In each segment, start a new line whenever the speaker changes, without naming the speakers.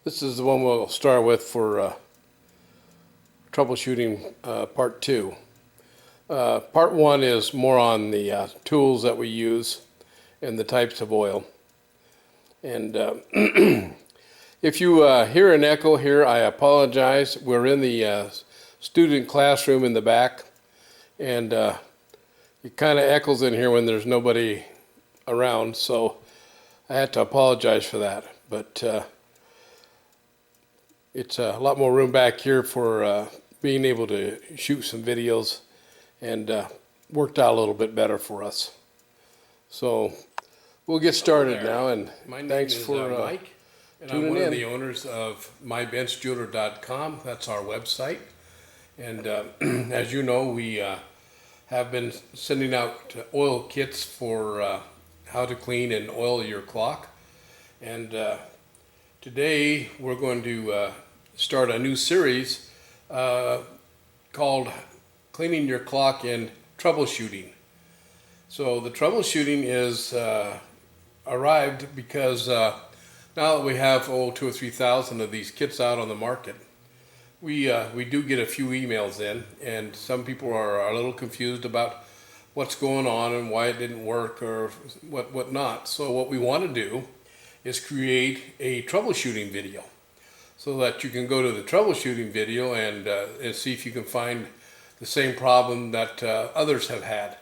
This is the one we'll start with for troubleshooting part 2. Part 1 is more on the tools that we use and the types of oil. And if you hear an echo here, I apologize. We're in the student classroom in the back, and it kind of echoes in here when there's nobody around, so I had to apologize for that. But it's a lot more room back here for being able to shoot some videos, and worked out a little bit better for us. So we'll get started now, and thanks for
Mike, and I'm one of the owners of mybenchjeweler.com. That's our website. And as you know, we have been sending out oil kits for how to clean and oil your clock. And today we're going to start a new series called Cleaning Your Clock and Troubleshooting. So the troubleshooting is arrived because now that we have 2,000 or 3,000 of these kits out on the market, we do get a few emails in, and some people are a little confused about what's going on and why it didn't work or what not. So what we want to do is create a troubleshooting video so that you can go to the troubleshooting video and see if you can find the same problem that others have had.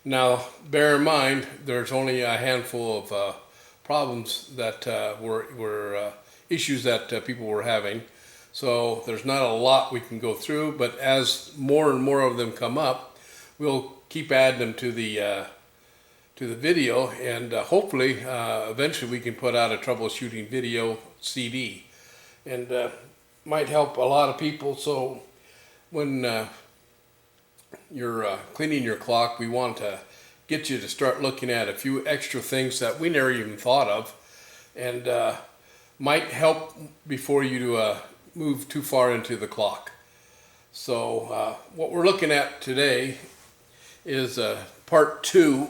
Now, bear in mind, there's only a handful of problems that were issues that people were having. So there's not a lot we can go through, but as more and more of them come up, we'll keep adding them to the video, and hopefully eventually we can put out a troubleshooting video CD, and might help a lot of people. So when you're cleaning your clock, we want to get you to start looking at a few extra things that we never even thought of, and might help before you move too far into the clock. So what we're looking at today is part 2,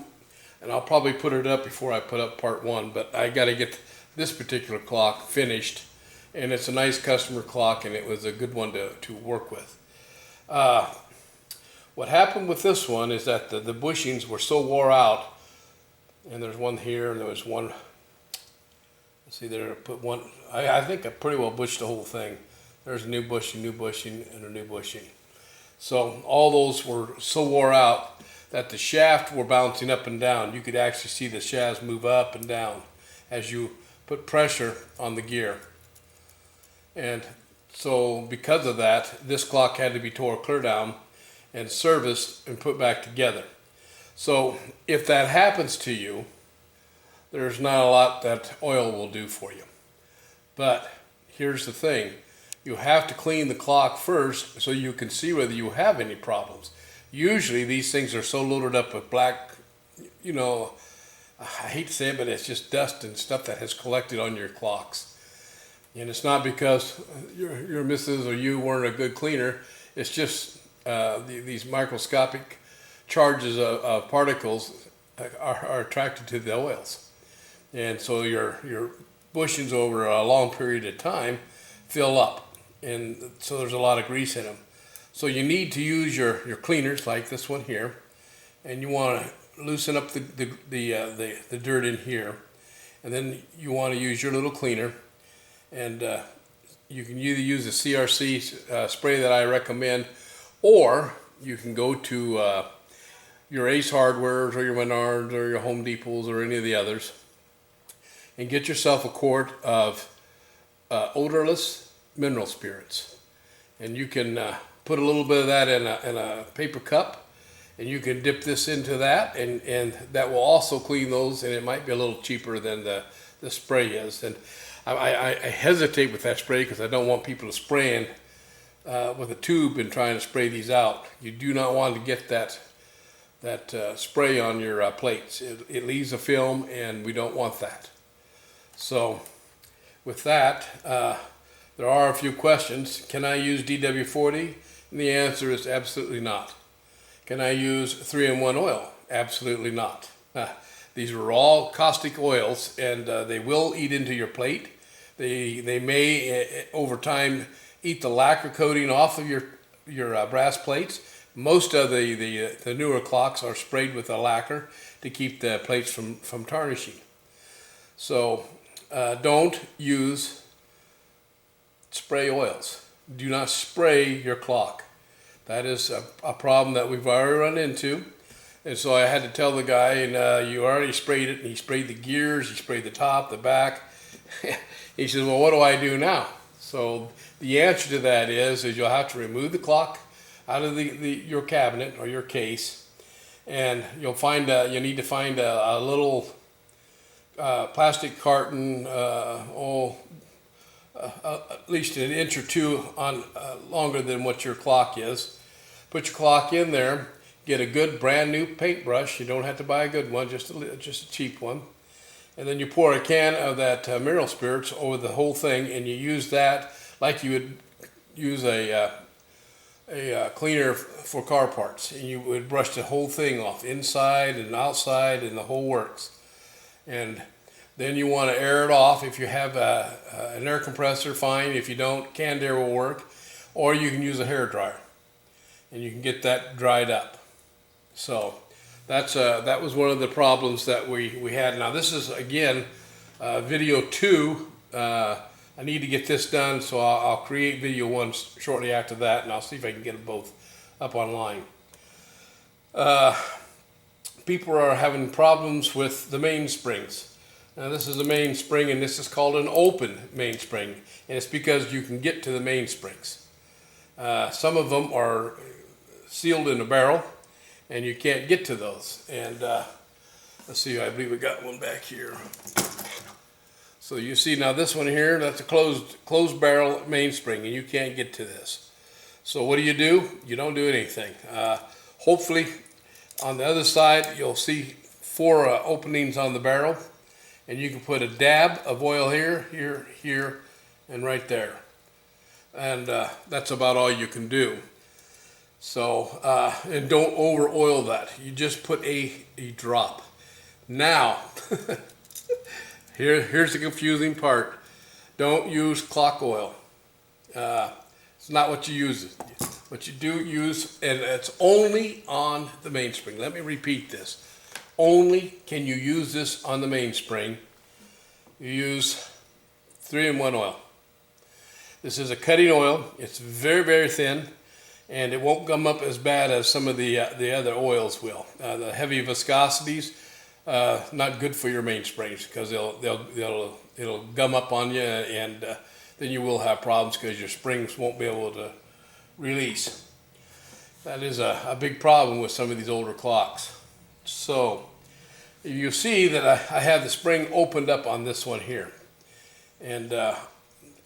and I'll probably put it up before I put up part 1, but I got to get this particular clock finished, and it's a nice customer clock, and it was a good one to work with. What happened with this one is that the bushings were so wore out, and there's one here, and there was one, let's see there, put one, I think I pretty well bushed the whole thing. There's a new bushing, and a new bushing. So all those were so wore out that the shaft were bouncing up and down. You could actually see the shafts move up and down as you put pressure on the gear. And so because of that, this clock had to be tore clear down and serviced and put back together. So if that happens to you, there's not a lot that oil will do for you. But here's the thing. You have to clean the clock first so you can see whether you have any problems. Usually these things are so loaded up with black, you know, I hate to say it, but it's just dust and stuff that has collected on your clocks. And it's not because your missus or you weren't a good cleaner. It's just these microscopic charges of particles are attracted to the oils. And so your bushings over a long period of time fill up. And so there's a lot of grease in them. So you need to use your cleaners like this one here, and you want to loosen up the dirt in here, and then you want to use your little cleaner, and you can either use the CRC spray that I recommend, or you can go to your Ace Hardwares or your Menards or your Home Depots or any of the others, and get yourself a quart of odorless mineral spirits, and you can put a little bit of that in a paper cup, and you can dip this into that, and that will also clean those, and it might be a little cheaper than the spray is. And I hesitate with that spray because I don't want people to spray in with a tube and trying to spray these out. You do not want to get that spray on your plates. It leaves a film, and we don't want that. So with that, there are a few questions. Can I use DW40? And the answer is absolutely not. Can I use 3-in-1 oil? Absolutely not. These are all caustic oils, and they will eat into your plate. They may over time eat the lacquer coating off of your brass plates. Most of the newer clocks are sprayed with a lacquer to keep the plates from tarnishing. So don't use spray oils. Do not spray your clock. That is a problem that we've already run into. And so I had to tell the guy, and you already sprayed it, and he sprayed the gears, he sprayed the top, the back. He says, well, what do I do now? So the answer to that is you'll have to remove the clock out of your cabinet or your case, and you'll need to find a little plastic carton, at least an inch or two on longer than what your clock is. Put your clock in there. Get a good brand new paintbrush. You don't have to buy a good one, just a cheap one. And then you pour a can of that mineral spirits over the whole thing, and you use that like you would use a cleaner for car parts. And you would brush the whole thing off, inside and outside, and the whole works. And then you want to air it off. If you have an air compressor, fine. If you don't, canned air will work. Or you can use a hair dryer, and you can get that dried up. So that was one of the problems that we had. Now this is, again, video 2. I need to get this done, so I'll create video 1 shortly after that, and I'll see if I can get them both up online. People are having problems with the mainsprings. Now this is a mainspring, and this is called an open mainspring, and it's because you can get to the mainsprings. Some of them are sealed in a barrel, and you can't get to those. And let's see, I believe we got one back here. So you see now this one here, that's a closed barrel mainspring, and you can't get to this. So what do? You don't do anything. Hopefully on the other side you'll see 4 openings on the barrel, and you can put a dab of oil here, here, here, and right there. And that's about all you can do. So, and don't over oil that. You just put a drop. Now, here's the confusing part. Don't use clock oil. It's not what you use. What you do use, and it's only on the mainspring. Let me repeat this. Only can you use this on the mainspring. You use 3-in-1 oil. This is a cutting oil. It's very, very thin, and it won't gum up as bad as some of the other oils will. The heavy viscosities, not good for your mainsprings, because it'll gum up on you, and then you will have problems because your springs won't be able to release. That is a big problem with some of these older clocks. So you see that I have the spring opened up on this one here, and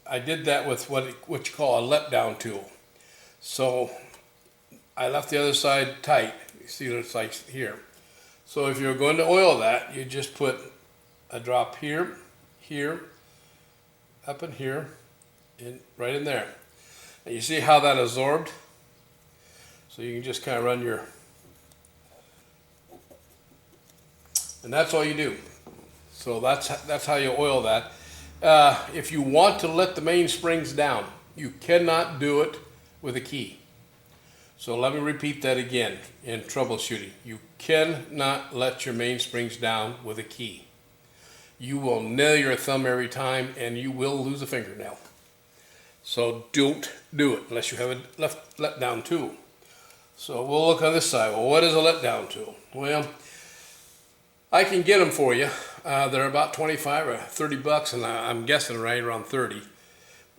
I did that with what you call a letdown tool. So I left the other side tight. You see what it's like here. So if you're going to oil that, you just put a drop here, here, up in here, and right in there. And you see how that absorbed? So you can just kind of run your, and that's all you do. So that's how you oil that. If you want to let the mainsprings down, you cannot do it with a key. So let me repeat that again in troubleshooting. You cannot let your mainsprings down with a key. You will nail your thumb every time, and you will lose a fingernail. So don't do it unless you have a letdown tool. So we'll look on this side. Well, what is a letdown tool? Well, I can get them for you. They're about 25 or 30 bucks, and I'm guessing right around 30.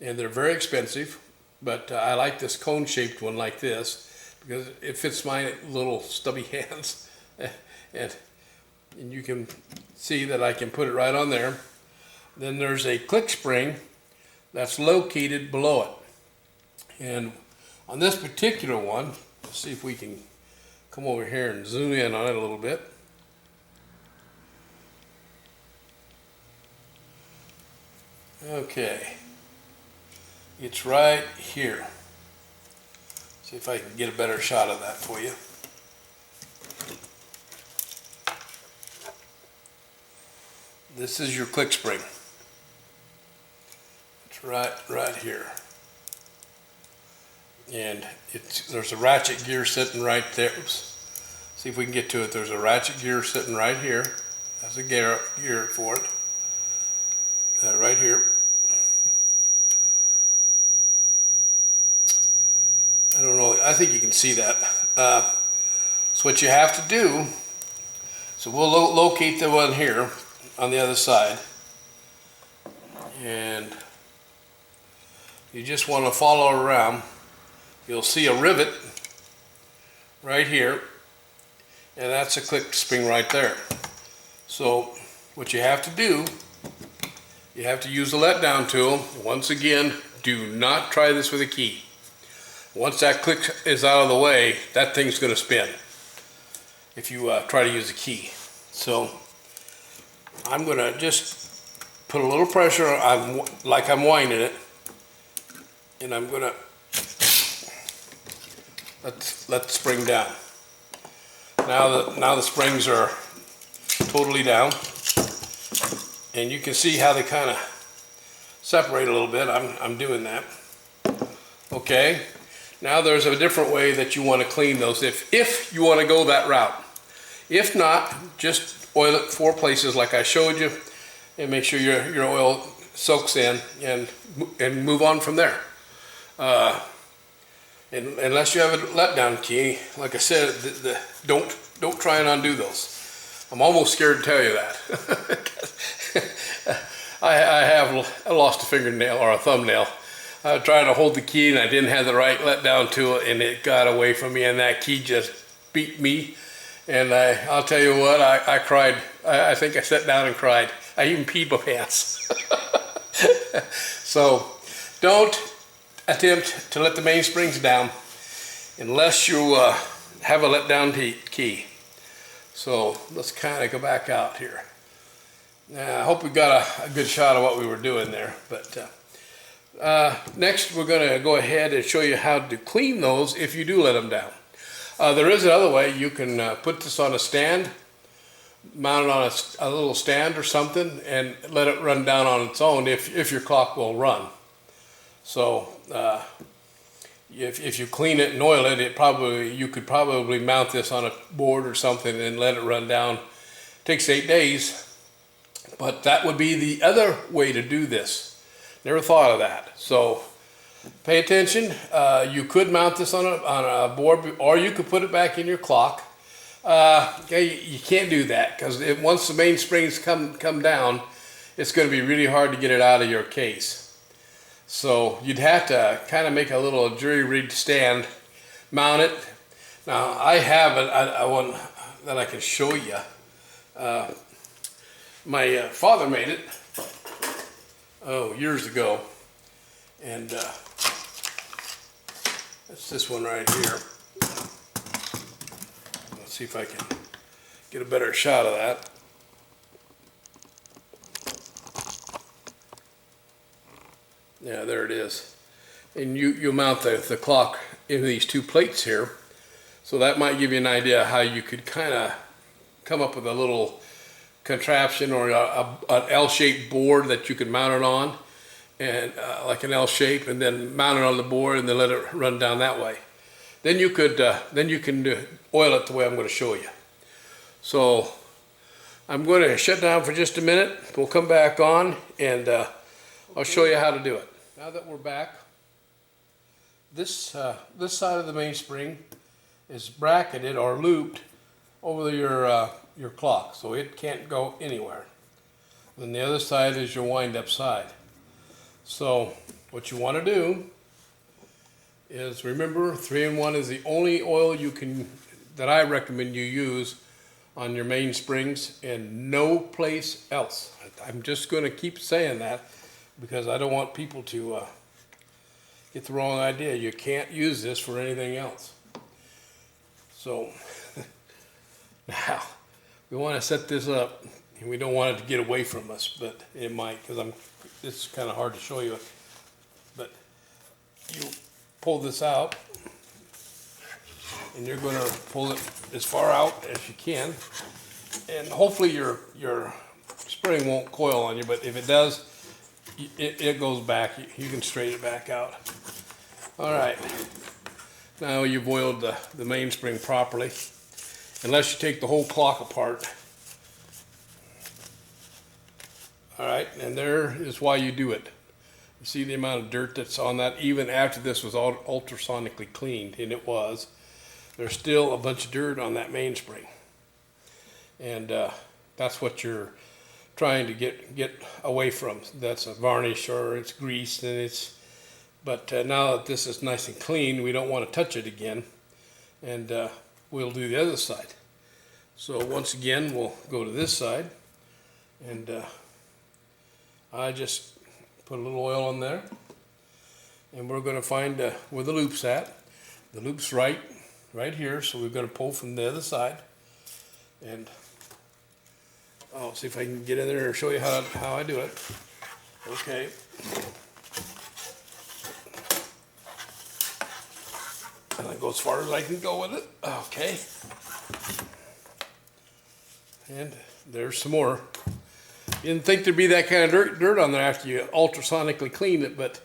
And they're very expensive, but I like this cone-shaped one like this because it fits my little stubby hands. and you can see that I can put it right on there. Then there's a click spring that's located below it. And on this particular one, let's see if we can come over here and zoom in on it a little bit. Okay, it's right here. See if I can get a better shot of that for you. This is your click spring. It's right here. And there's a ratchet gear sitting right there. Oops. See if we can get to it. There's a ratchet gear sitting right here. That's a gear for it. Right here. I don't know. I think you can see that. So what you have to do, so we'll locate the one here on the other side. And you just want to follow around. You'll see a rivet right here, and that's a click spring right there. So what you have to do, you have to use the letdown tool. Once again, do not try this with a key. Once that click is out of the way, that thing's going to spin if you try to use a key. So I'm going to just put a little pressure on, like I'm winding it, and I'm going to let the spring down. Now the springs are totally down, and you can see how they kind of separate a little bit. I'm doing that. Okay. Now there's a different way that you want to clean those if you want to go that route. If not, just oil it 4 places like I showed you, and make sure your oil soaks in, and move on from there. And unless you have a letdown key, like I said, don't try and undo those. I'm almost scared to tell you that. I lost a fingernail or a thumbnail. I was trying to hold the key and I didn't have the right letdown tool, and it got away from me, and that key just beat me. And I'll tell you what, I cried. I think I sat down and cried. I even peed my pants. So don't attempt to let the mainsprings down unless you have a letdown key. So let's kind of go back out here. I hope we got a good shot of what we were doing there. But next we're going to go ahead and show you how to clean those if you do let them down. There is another way. You can put this on a stand, mount it on a little stand or something, and let it run down on its own if your clock will run. So if you clean it and oil it, you could probably mount this on a board or something and let it run down. It takes 8 days, but that would be the other way to do this. Never thought of that. So pay attention. You could mount this on a board, or you could put it back in your clock. You can't do that because once the mainsprings come down, it's going to be really hard to get it out of your case. So you'd have to kind of make a little jury-rigged stand, mount it. Now I have a one that I can show you. My father made it years ago, and that's this one right here. Let's see if I can get a better shot of that. Yeah, there it is. And you mount the clock in these 2 plates here. So that might give you an idea how you could kind of come up with a little contraption or an L-shaped board that you could mount it on, and like an L shape, and then mount it on the board and then let it run down that way. Then you can oil it the way I'm going to show you. So I'm going to shut down for just a minute. We'll come back on, and I'll show you how to do it. Now that we're back, this side of the mainspring is bracketed or looped over your clock, so it can't go anywhere. Then the other side is your wind-up side. So what you want to do is remember, 3-in-1 is the only oil that I recommend you use on your mainsprings, and no place else. I'm just going to keep saying that because I don't want people to get the wrong idea. You can't use this for anything else. So now we want to set this up, and we don't want it to get away from us, but it might, because it's kind of hard to show you. But you pull this out, and you're going to pull it as far out as you can, and hopefully your spring won't coil on you, but if it does, it goes back. You can straighten it back out. All right. Now you've oiled the mainspring properly, unless you take the whole clock apart. All right, and there is why you do it. You see the amount of dirt that's on that, even after this was all ultrasonically cleaned, and it was. There's still a bunch of dirt on that mainspring. And that's what you're trying to get away from. That's a varnish or it's grease, and it's. But now that this is nice and clean, we don't want to touch it again, and we'll do the other side. So once again, we'll go to this side, and I just put a little oil on there, and we're going to find where the loop's at. The loop's right here, so we're going to pull from the other side, and I'll see if I can get in there and show you how I do it. Okay. And I go as far as I can go with it. Okay. And there's some more. Didn't think there'd be that kind of dirt on there after you ultrasonically cleaned it, but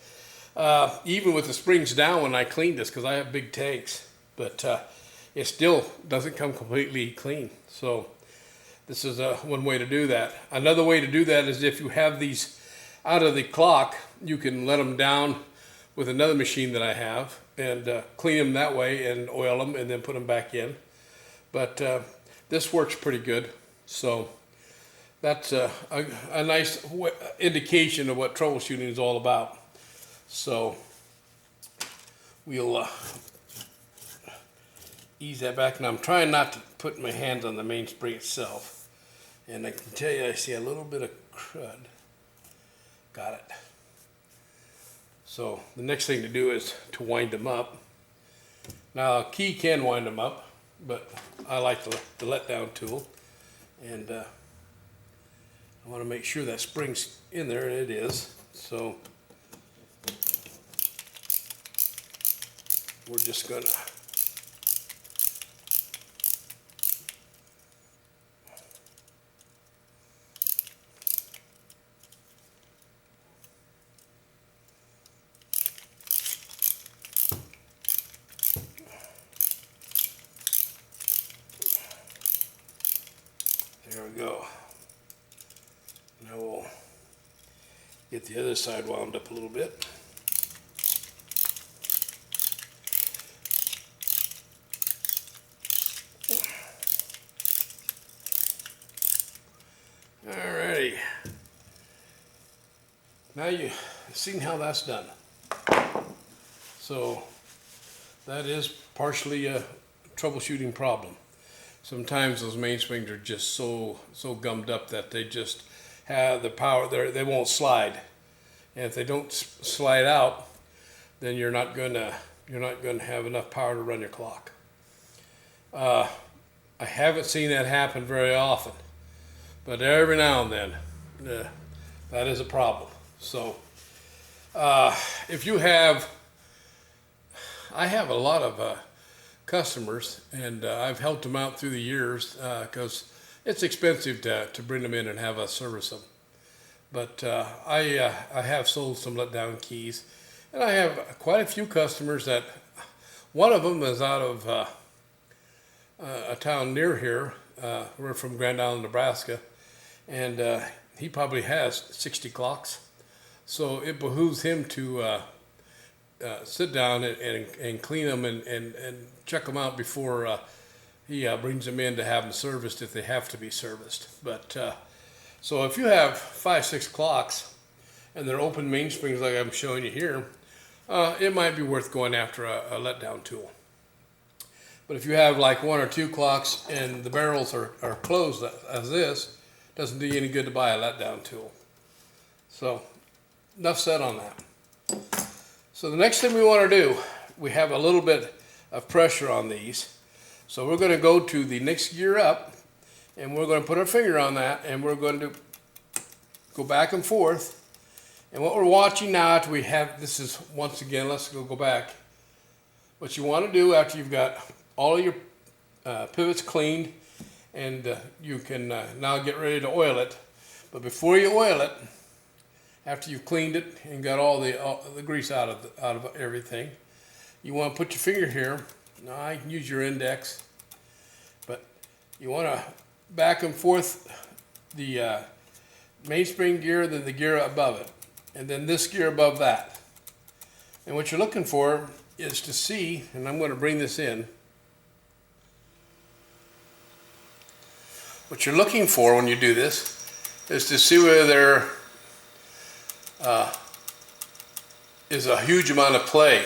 even with the springs down when I cleaned this, because I have big tanks, but it still doesn't come completely clean. So this is one way to do that. Another way to do that is if you have these out of the clock, you can let them down with another machine that I have and clean them that way and oil them and then put them back in. But this works pretty good. So that's a nice indication of what troubleshooting is all about. So we'll ease that back. Now I'm trying not to put my hands on the mainspring itself. And I can tell you I see a little bit of crud. Got it. So the next thing to do is to wind them up. Now a key can wind them up, but I like the Letdown tool. And I want to make sure that spring's in there, and it is. So we're just gonna there we go. Now we'll get the other side wound up a little bit. Alrighty. Now you've seen how that's done. So that is partially a troubleshooting problem. Sometimes those mainsprings are just so gummed up that they just have the power there. They won't slide, and if they don't slide out, then you're not gonna have enough power to run your clock. I haven't seen that happen very often, but every now and then that is a problem. So if you have, I have a lot of customers, and I've helped them out through the years because it's expensive to bring them in and have us service them. But I have sold some Letdown keys, and I have quite a few customers that, one of them is out of a town near here. We're from Grand Island, Nebraska, and he probably has 60 clocks. So it behooves him to sit down and clean them and check them out before he brings them in to have them serviced if they have to be serviced. But so if you have 5-6 clocks and they're open mainsprings like I'm showing you here, it might be worth going after a Letdown tool. But if you have like 1 or 2 clocks and the barrels are closed as this, it doesn't do you any good to buy a Letdown tool. So enough said on that. So the next thing we want to do, we have a little bit of pressure on these. So we're going to go to the next gear up, and we're going to put our finger on that, and we're going to go back and forth. And what we're watching now after we have, this is once again, let's go back. What you want to do after you've got all of your pivots cleaned, and you can now get ready to oil it. But before you oil it, after you've cleaned it and got all the grease out of everything, you want to put your finger here. Now I can use your index, but you want to back and forth the mainspring gear, then the gear above it, and then this gear above that. And what you're looking for is to see, and I'm going to bring this in. What you're looking for when you do this is to see whether there is a huge amount of play.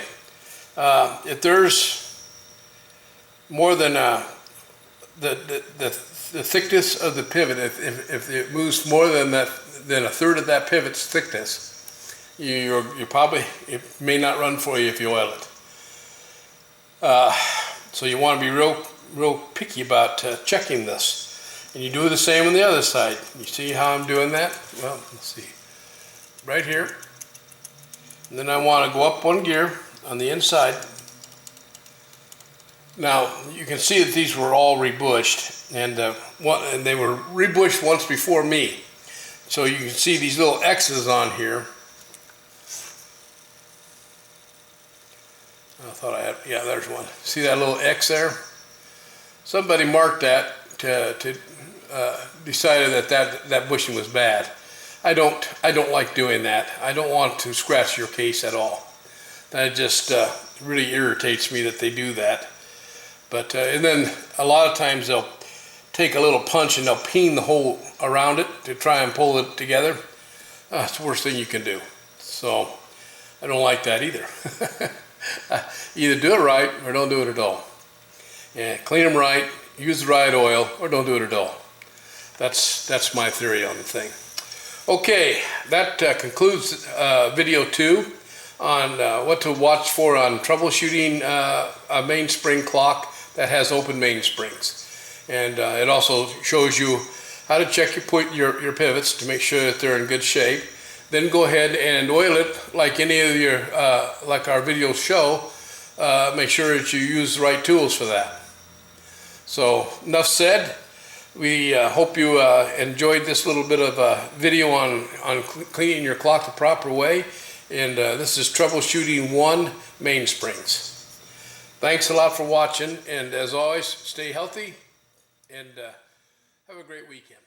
If there's more than the thickness of the pivot, if it moves more than a third of that pivot's thickness, it may not run for you if you oil it. So you want to be real picky about checking this. And you do the same on the other side. You see how I'm doing that? Well, let's see. Right here. And then I want to go up one gear on the inside. Now, you can see that these were all rebushed. And they were rebushed once before me. So you can see these little X's on here. I thought I had, yeah, there's one. See that little X there? Somebody marked that decided that bushing was bad. I don't like doing that. I don't want to scratch your case at all. That just really irritates me that they do that. But and then a lot of times they'll take a little punch and they'll peen the hole around it to try and pull it together. It's the worst thing you can do. So I don't like that either. Either do it right or don't do it at all. And clean them right, use the right oil, or don't do it at all. That's my theory on the thing. Okay, that concludes video 2 on what to watch for on troubleshooting a mainspring clock that has open mainsprings. And it also shows you how to check your pivots to make sure that they're in good shape. Then go ahead and oil it like any of your, like our videos show. Make sure that you use the right tools for that. So enough said. We hope you enjoyed this little bit of a video on cleaning your clock the proper way. And this is Troubleshooting 1 Mainsprings. Thanks a lot for watching. And as always, stay healthy and have a great weekend.